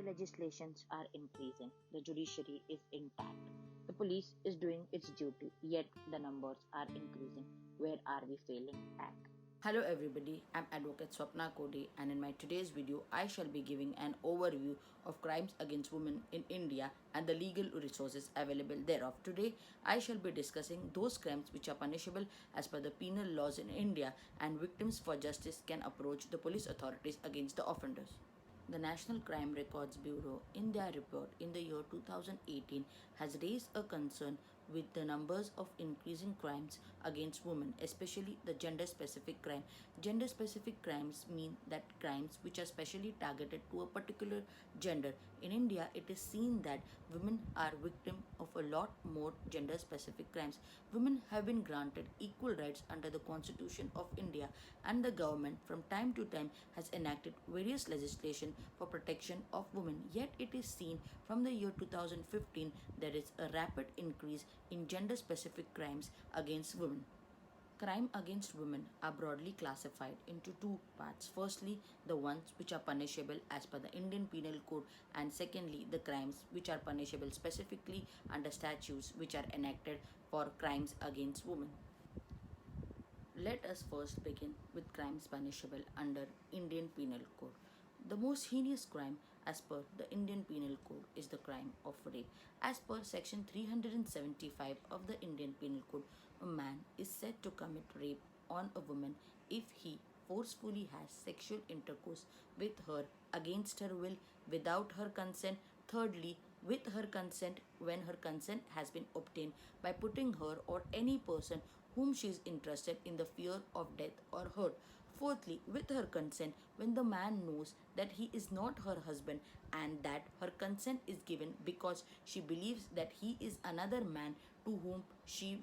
legislations are increasing, the judiciary is intact, the police is doing its duty, yet the numbers are increasing. Where are we failing at? Hello everybody, I'm Advocate Swapna Kodi and in my today's video I shall be giving an overview of crimes against women in India and the legal resources available thereof. Today I shall be discussing those crimes which are punishable as per the penal laws in India and victims for justice can approach the police authorities against the offenders. The National Crime Records Bureau, in their report in the year 2018, has raised a concern with the numbers of increasing crimes against women, especially the gender specific crime. Gender specific crimes mean that crimes which are specially targeted to a particular gender. In India, it is seen that women are victim of a lot more gender specific crimes. Women have been granted equal rights under the Constitution of India, and the government from time to time has enacted various legislation for protection of women. Yet it is seen from the year 2015 there is a rapid increase in gender specific crimes against women. Crime against women are broadly classified into two parts. Firstly, the ones which are punishable as per the Indian Penal Code, and secondly, the crimes which are punishable specifically under statutes which are enacted for crimes against women. Let us first begin with crimes punishable under Indian Penal Code. The most heinous crime as per the Indian Penal Code is the crime of rape. As per section 375 of the Indian Penal Code, a man is said to commit rape on a woman if he forcefully has sexual intercourse with her against her will, without her consent. Thirdly, with her consent when her consent has been obtained by putting her or any person whom she is interested in the fear of death or hurt. Fourthly, with her consent when the man knows that he is not her husband and that her consent is given because she believes that he is another man to whom she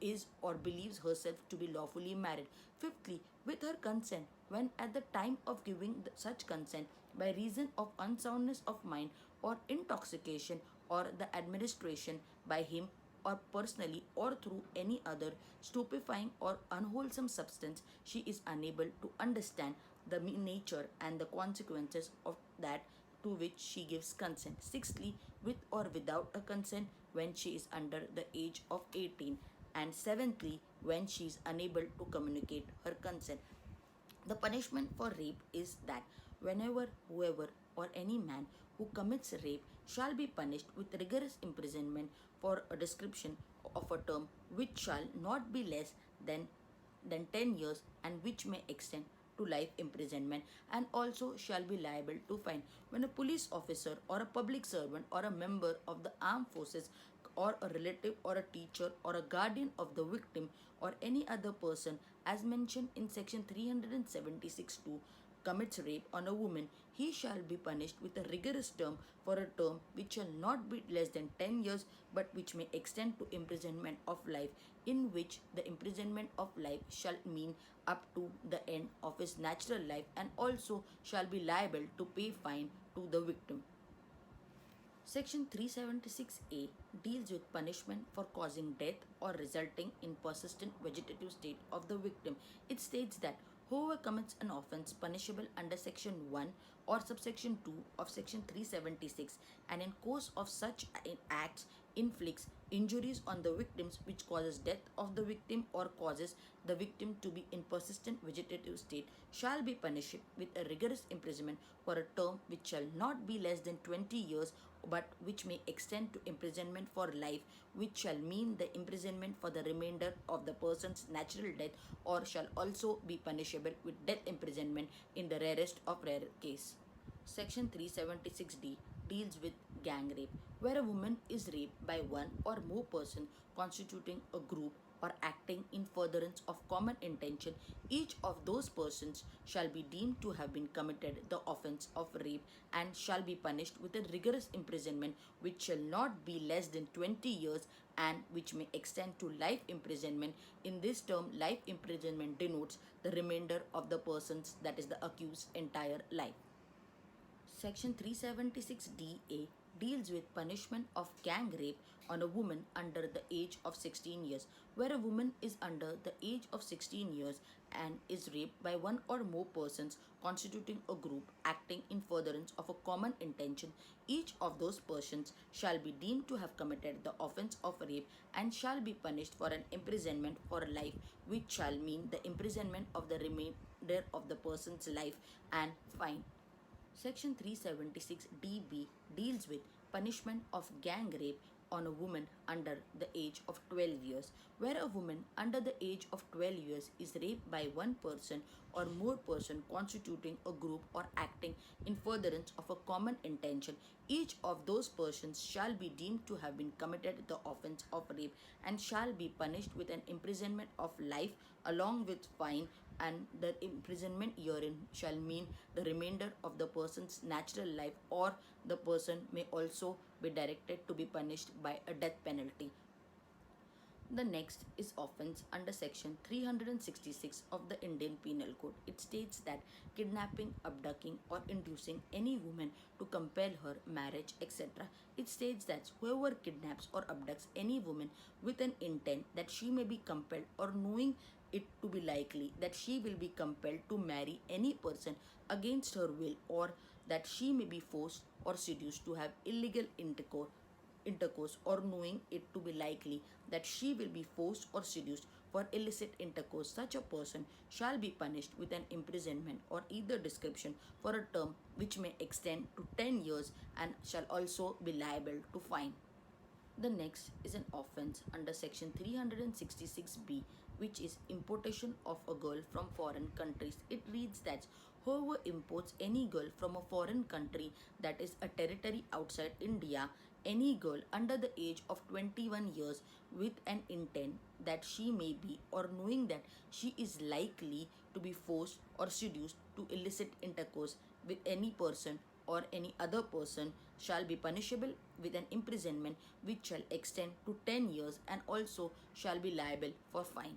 is or believes herself to be lawfully married. Fifthly, with her consent when at the time of giving such consent by reason of unsoundness of mind or intoxication or the administration by him or personally or through any other stupefying or unwholesome substance, she is unable to understand the nature and the consequences of that to which she gives consent. Sixthly, with or without a consent when she is under the age of 18. And seventhly, when she is unable to communicate her consent. The punishment for rape is that whenever, whoever, or any man who commits rape shall be punished with rigorous imprisonment for a description of a term which shall not be less than 10 years and which may extend to life imprisonment, and also shall be liable to fine. When a police officer or a public servant or a member of the armed forces or a relative or a teacher or a guardian of the victim or any other person as mentioned in section 376(2) commits rape on a woman, he shall be punished with a rigorous term for a term which shall not be less than 10 years but which may extend to imprisonment of life, in which the imprisonment of life shall mean up to the end of his natural life, and also shall be liable to pay fine to the victim. Section 376A deals with punishment for causing death or resulting in persistent vegetative state of the victim. It states that whoever commits an offence punishable under section 1 or subsection 2 of section 376 and in course of such acts inflicts injuries on the victims which causes death of the victim or causes the victim to be in persistent vegetative state shall be punished with a rigorous imprisonment for a term which shall not be less than 20 years but which may extend to imprisonment for life, which shall mean the imprisonment for the remainder of the person's natural death, or shall also be punishable with death imprisonment in the rarest of rare case. Section 376D deals with gang rape, where a woman is raped by one or more persons constituting a group or acting in furtherance of common intention. Each of those persons shall be deemed to have been committed the offence of rape and shall be punished with a rigorous imprisonment which shall not be less than 20 years and which may extend to life imprisonment. In this term, life imprisonment denotes the remainder of the person's, that is the accused's, entire life. Section 376DA deals with punishment of gang rape on a woman under the age of 16 years, where a woman is under the age of 16 years and is raped by one or more persons constituting a group acting in furtherance of a common intention. Each of those persons shall be deemed to have committed the offense of rape and shall be punished for an imprisonment for life, which shall mean the imprisonment of the remainder of the person's life and fine. Section 376DB deals with punishment of gang rape on a woman under the age of 12 years, where a woman under the age of 12 years is raped by one person or more person constituting a group or acting in furtherance of a common intention. Each of those persons shall be deemed to have been committed the offense of rape and shall be punished with an imprisonment of life along with fine, and the imprisonment herein shall mean the remainder of the person's natural life, or the person may also be directed to be punished by a death penalty. The next is offense under section 366 of the Indian Penal Code. It states that kidnapping, abducting or inducing any woman to compel her marriage, etc. It states that whoever kidnaps or abducts any woman with an intent that she may be compelled or knowing it to be likely that she will be compelled to marry any person against her will, or that she may be forced or seduced to have illegal intercourse, or knowing it to be likely that she will be forced or seduced for illicit intercourse, such a person shall be punished with an imprisonment or either description for a term which may extend to 10 years and shall also be liable to fine. The next is an offense under section 366B, which is importation of a girl from foreign countries. It reads that whoever imports any girl from a foreign country that is a territory outside India, any girl under the age of 21 years with an intent that she may be or knowing that she is likely to be forced or seduced to illicit intercourse with any person or any other person shall be punishable with an imprisonment which shall extend to 10 years and also shall be liable for fine.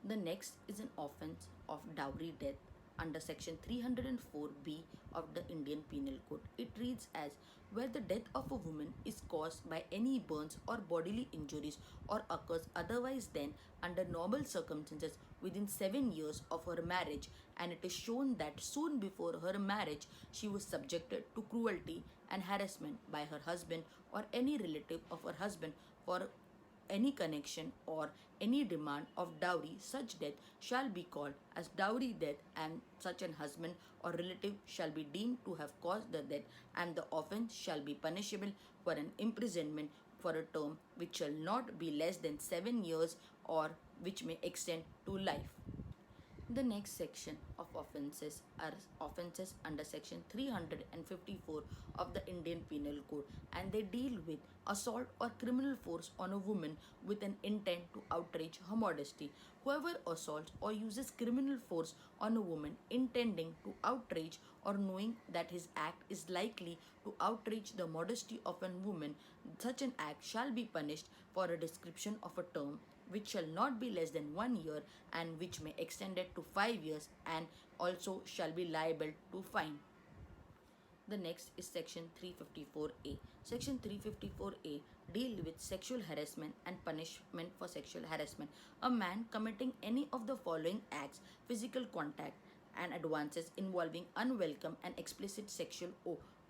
The next is an offense of dowry death under section 304B of the Indian Penal Code. It reads as where the death of a woman is caused by any burns or bodily injuries or occurs otherwise than under normal circumstances within 7 years of her marriage, and it is shown that soon before her marriage she was subjected to cruelty and harassment by her husband or any relative of her husband for any connection or any demand of dowry, such death shall be called as dowry death, and such an husband or relative shall be deemed to have caused the death, and the offence shall be punishable for an imprisonment for a term which shall not be less than 7 years or which may extend to life. The next section of offences are offences under section 354 of the Indian Penal Code, and they deal with assault or criminal force on a woman with an intent to outrage her modesty. Whoever assaults or uses criminal force on a woman intending to outrage or knowing that his act is likely to outrage the modesty of a woman, such an act shall be punished for a description of a term which shall not be less than 1 year and which may extend it to 5 years and also shall be liable to fine. The next is section 354A. Section 354A deals with sexual harassment and punishment for sexual harassment. A man committing any of the following acts: physical contact and advances involving unwelcome and explicit sexual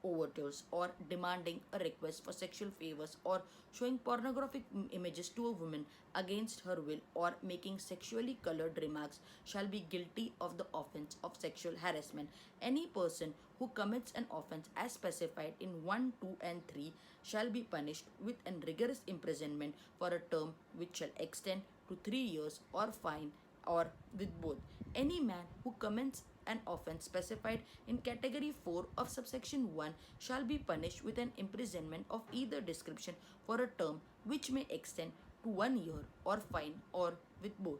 overtures, or demanding a request for sexual favors, or showing pornographic images to a woman against her will, or making sexually colored remarks, shall be guilty of the offense of sexual harassment. Any person who commits an offense as specified in 1, 2 and 3 shall be punished with an rigorous imprisonment for a term which shall extend to 3 years or fine, or with both. Any man who commits an offence specified in category 4 of subsection 1 shall be punished with an imprisonment of either description for a term which may extend to 1 year or fine, or with both.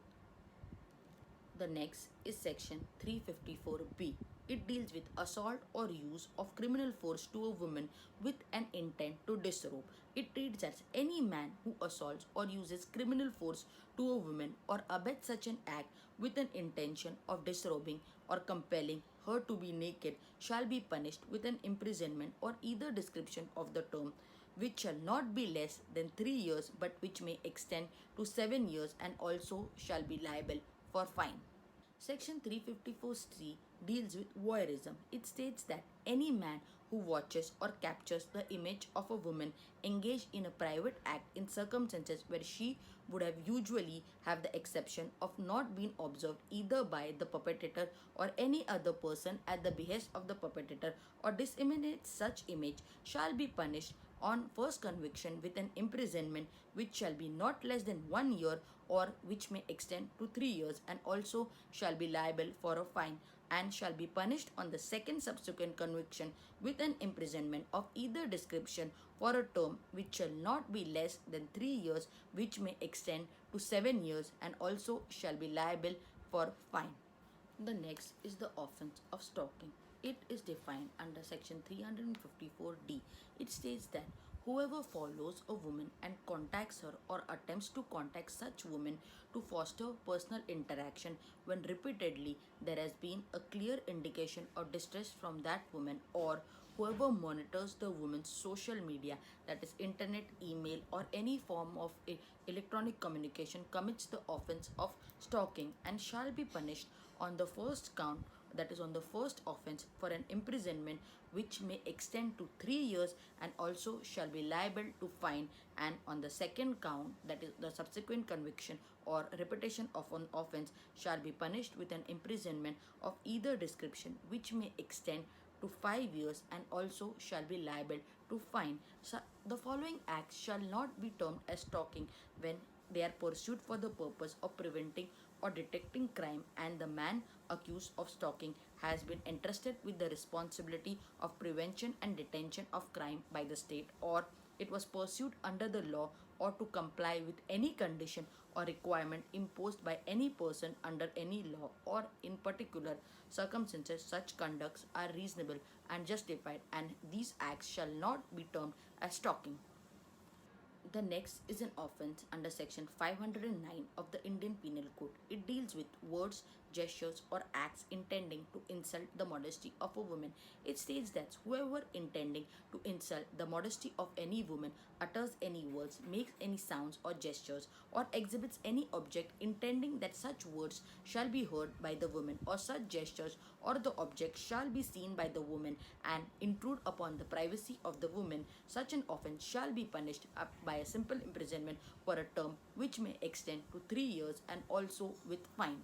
The next is section 354B. It deals with assault or use of criminal force to a woman with an intent to disrobe. It reads as any man who assaults or uses criminal force to a woman or abets such an act with an intention of disrobing or compelling her to be naked shall be punished with an imprisonment or either description of the term, which shall not be less than 3 years but which may extend to 7 years, and also shall be liable for fine. Section 354(c) deals with voyeurism. It states that any man who watches or captures the image of a woman engaged in a private act in circumstances where she would have usually have the exception of not being observed either by the perpetrator or any other person at the behest of the perpetrator, or disseminates such image, shall be punished on first conviction with an imprisonment which shall be not less than 1 year or which may extend to 3 years, and also shall be liable for a fine, and shall be punished on the second subsequent conviction with an imprisonment of either description for a term which shall not be less than 3 years, which may extend to 7 years, and also shall be liable for fine. The next is the offense of stalking. It is defined under section 354(d). It states that whoever follows a woman and contacts her or attempts to contact such woman to foster personal interaction when repeatedly there has been a clear indication of distress from that woman, or whoever monitors the woman's social media, that is internet, email, or any form of electronic communication, commits the offense of stalking and shall be punished on the first count, that is on the first offense, for an imprisonment which may extend to 3 years, and also shall be liable to fine, and on the second count, that is the subsequent conviction or repetition of an offense, shall be punished with an imprisonment of either description which may extend to 5 years, and also shall be liable to fine. So the following acts shall not be termed as stalking when they are pursued for the purpose of preventing or detecting crime, and the man accused of stalking has been entrusted with the responsibility of prevention and detention of crime by the state, or it was pursued under the law, or to comply with any condition or requirement imposed by any person under any law, or in particular circumstances such conducts are reasonable and justified, and these acts shall not be termed as stalking. The next is an offense under section 509 of the Indian Penal Code. It deals with words, gestures, or acts intending to insult the modesty of a woman. It states that whoever intending to insult the modesty of any woman utters any words, makes any sounds or gestures, or exhibits any object intending that such words shall be heard by the woman, or such gestures or the object shall be seen by the woman and intrude upon the privacy of the woman, such an offense shall be punished up by a simple imprisonment for a term which may extend to 3 years, and also with fine.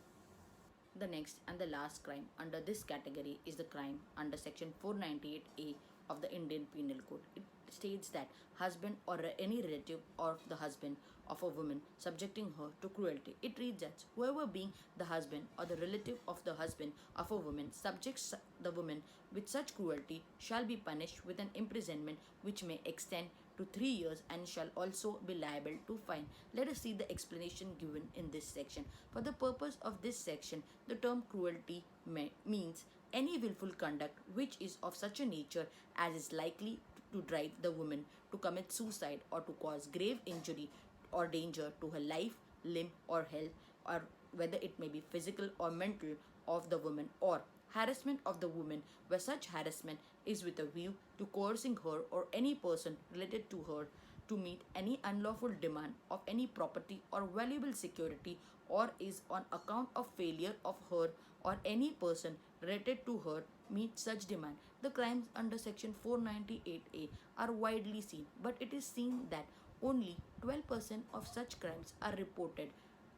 The next and the last crime under this category is the crime under section 498A of the Indian Penal Code. It states that husband or any relative of the husband of a woman subjecting her to cruelty. It reads that whoever being the husband or the relative of the husband of a woman subjects the woman with such cruelty shall be punished with an imprisonment which may extend to 3 years, and shall also be liable to fine. Let us see the explanation given in this section. For the purpose of this section, the term cruelty means any willful conduct which is of such a nature as is likely to drive the woman to commit suicide or to cause grave injury or danger to her life, limb, or health, or whether it may be physical or mental, of the woman, or harassment of the woman where such harassment is with a view to coercing her or any person related to her to meet any unlawful demand of any property or valuable security, or is on account of failure of her or any person related to her meet such demand. The crimes under section 498A are widely seen, but it is seen that only 12% of such crimes are reported,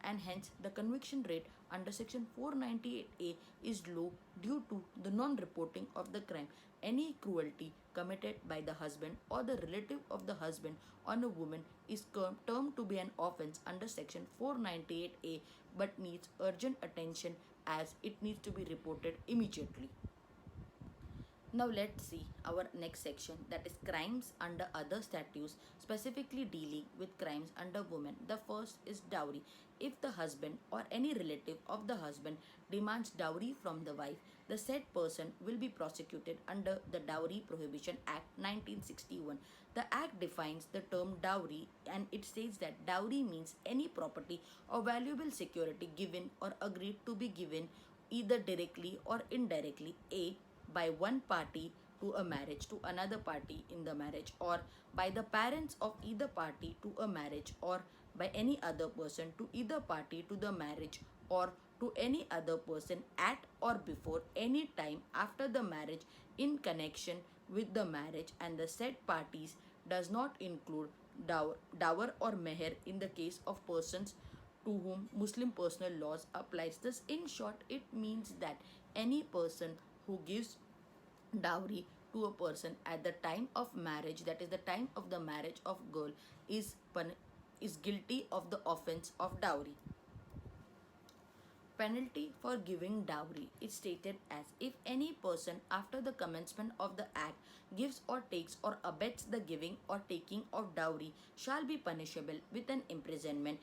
and hence the conviction rate under section 498A is low due to the non-reporting of the crime. Any cruelty committed by the husband or the relative of the husband on a woman is termed to be an offense under section 498A, but needs urgent attention as it needs to be reported immediately. Now let's see our next section, that is crimes under other statutes, specifically dealing with crimes under women. The first is dowry. If the husband or any relative of the husband demands dowry from the wife, the said person will be prosecuted under the Dowry Prohibition Act 1961. The act defines the term dowry, and it states that dowry means any property or valuable security given or agreed to be given either directly or indirectly, a by one party to a marriage to another party in the marriage, or by the parents of either party to a marriage, or by any other person to either party to the marriage, or to any other person at or before any time after the marriage in connection with the marriage, and the said parties does not include dower or meher in the case of persons to whom Muslim personal laws applies. Thus, in short, it means that any person who gives dowry to a person at the time of marriage, that is the time of the marriage of girl, is guilty of the offense of dowry. Penalty for giving dowry is stated as if any person after the commencement of the act gives or takes or abets the giving or taking of dowry shall be punishable with an imprisonment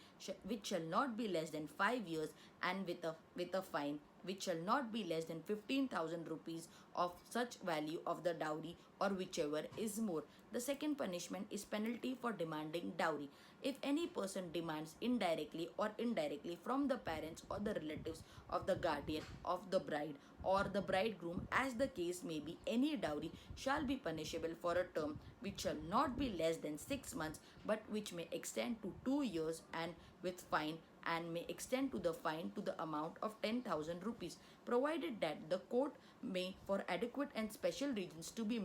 which shall not be less than 5 years, and with a fine which shall not be less than 15,000 rupees of such value of the dowry, or whichever is more. The second punishment is penalty for demanding dowry. If any person demands indirectly from the parents or the relatives of the guardian of the bride or the bridegroom, as the case may be, any dowry shall be punishable for a term which shall not be less than 6 months, but which may extend to 2 years, and with fine, and may extend to the fine to the amount of 10,000 rupees, provided that the court may, for adequate and special reasons to be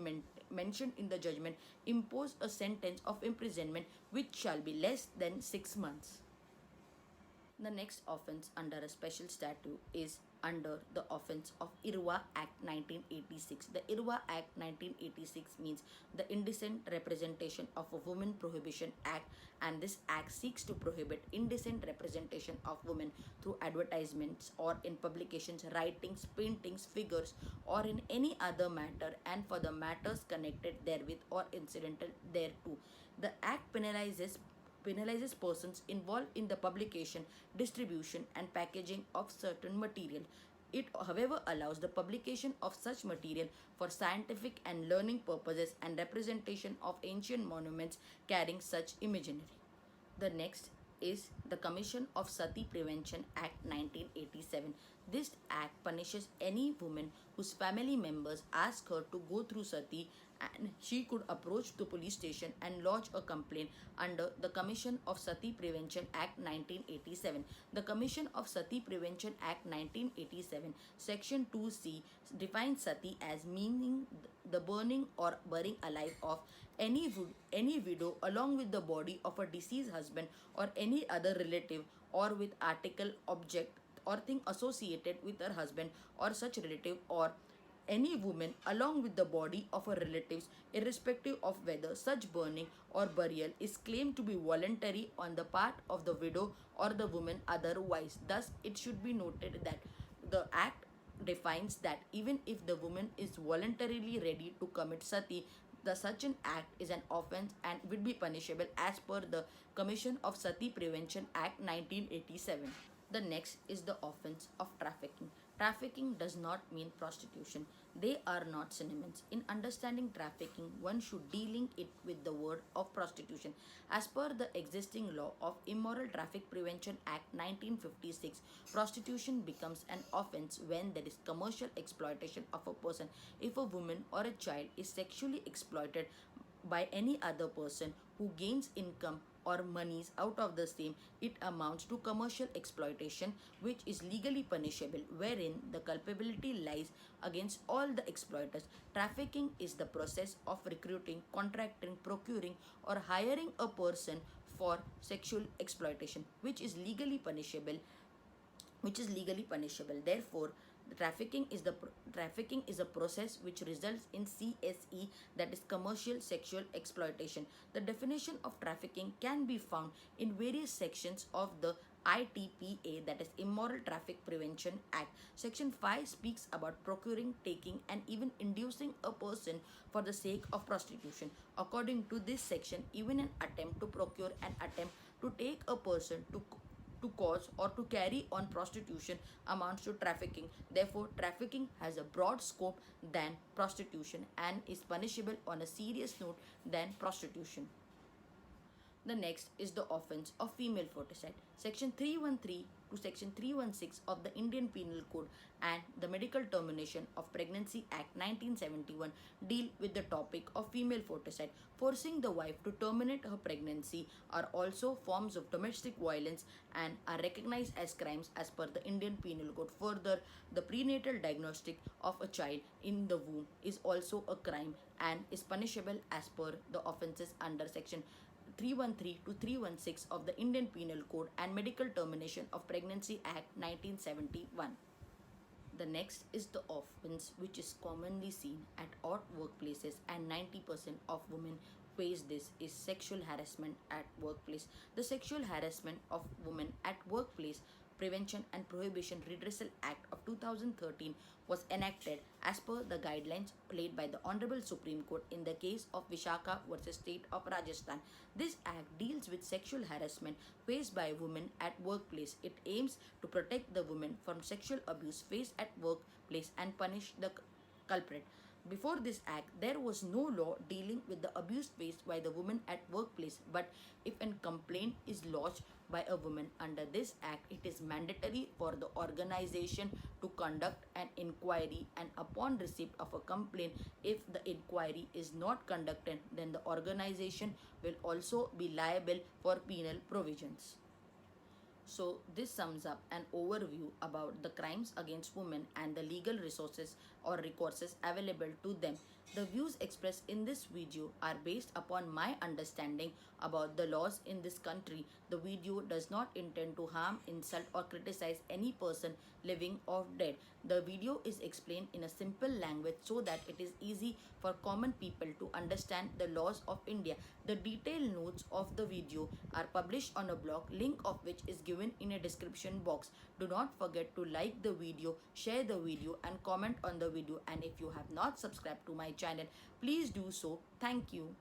mentioned in the judgment, impose a sentence of imprisonment which shall be less than 6 months. The next offence under a special statute is under the offence of IRWA Act 1986. The IRWA Act 1986 means the Indecent Representation of a Woman Prohibition Act, and this act seeks to prohibit indecent representation of women through advertisements or in publications, writings, paintings, figures, or in any other matter, and for the matters connected therewith or incidental thereto. The act penalizes persons involved in the publication, distribution, and packaging of certain material. It, however, allows the publication of such material for scientific and learning purposes and representation of ancient monuments carrying such imagery. The next is the Commission of Sati Prevention Act 1987. This act punishes any woman whose family members ask her to go through sati, and she could approach the police station and lodge a complaint under the Commission of Sati Prevention Act 1987. The Commission of Sati Prevention Act 1987, Section 2C, defines sati as meaning the burning or burying alive of any widow along with the body of a deceased husband or any other relative, or with article, object, or thing associated with her husband or such relative, or any woman along with the body of her relatives, irrespective of whether such burning or burial is claimed to be voluntary on the part of the widow or the woman otherwise. Thus, it should be noted that the act defines that even if the woman is voluntarily ready to commit sati, the such an act is an offence and will be punishable as per the Commission of Sati Prevention Act 1987. The next is the offence of trafficking. Trafficking does not mean prostitution. They are not synonyms. In understanding trafficking, one should dealing it with the word of prostitution. As per the existing law of Immoral Traffic Prevention Act 1956, prostitution becomes an offence when there is commercial exploitation of a person. If a woman or a child is sexually exploited by any other person who gains income or monies out of the same, it amounts to commercial exploitation, which is legally punishable, wherein the culpability lies against all the exploiters. Trafficking is the process of recruiting, contracting, procuring, or hiring a person for sexual exploitation, which is legally punishable. Therefore, the trafficking is a process which results in CSE, that is commercial sexual exploitation. The definition of trafficking can be found in various sections of the ITPA, that is Immoral Traffic Prevention Act. Section 5 speaks about procuring, taking, and even inducing a person for the sake of prostitution. According to this section, even an attempt to procure, an attempt to take a person to cause or to carry on prostitution amounts to trafficking. Therefore, trafficking has a broad scope than prostitution and is punishable on a serious note than prostitution. The next is the offence of female foeticide. Section 313 to Section 316 of the Indian Penal Code and the Medical Termination of Pregnancy Act 1971 deal with the topic of female foeticide. Forcing the wife to terminate her pregnancy are also forms of domestic violence and are recognized as crimes as per the Indian Penal Code. Further, the prenatal diagnostic of a child in the womb is also a crime and is punishable as per the offences under Section 313 to 316 of the Indian Penal Code and Medical Termination of Pregnancy Act 1971. The next is the offense which is commonly seen at odd workplaces and 90% of women face this is sexual harassment at workplace. The Sexual Harassment of Women at Workplace Prevention and Prohibition Redressal Act of 2013 was enacted as per the guidelines laid by the Honorable Supreme Court in the case of Vishaka versus State of Rajasthan. This act deals with sexual harassment faced by women at workplace. It aims to protect the women from sexual abuse faced at workplace and punish the culprit. Before this act, there was no law dealing with the abuse faced by the woman at workplace, but if a complaint is lodged by a woman under this act, it is mandatory for the organization to conduct an inquiry, and upon receipt of a complaint, if the inquiry is not conducted, then the organization will also be liable for penal provisions. So, this sums up an overview about the crimes against women and the legal resources or recourses available to them. The views expressed in this video are based upon my understanding about the laws in this country. The video does not intend to harm, insult, or criticize any person living or dead. The video is explained in a simple language so that it is easy for common people to understand the laws of India. The detailed notes of the video are published on a blog, link of which is given in a description box. Do not forget to like the video, share the video, and comment on the video. And if you have not subscribed to my channel, please do so. Thank you.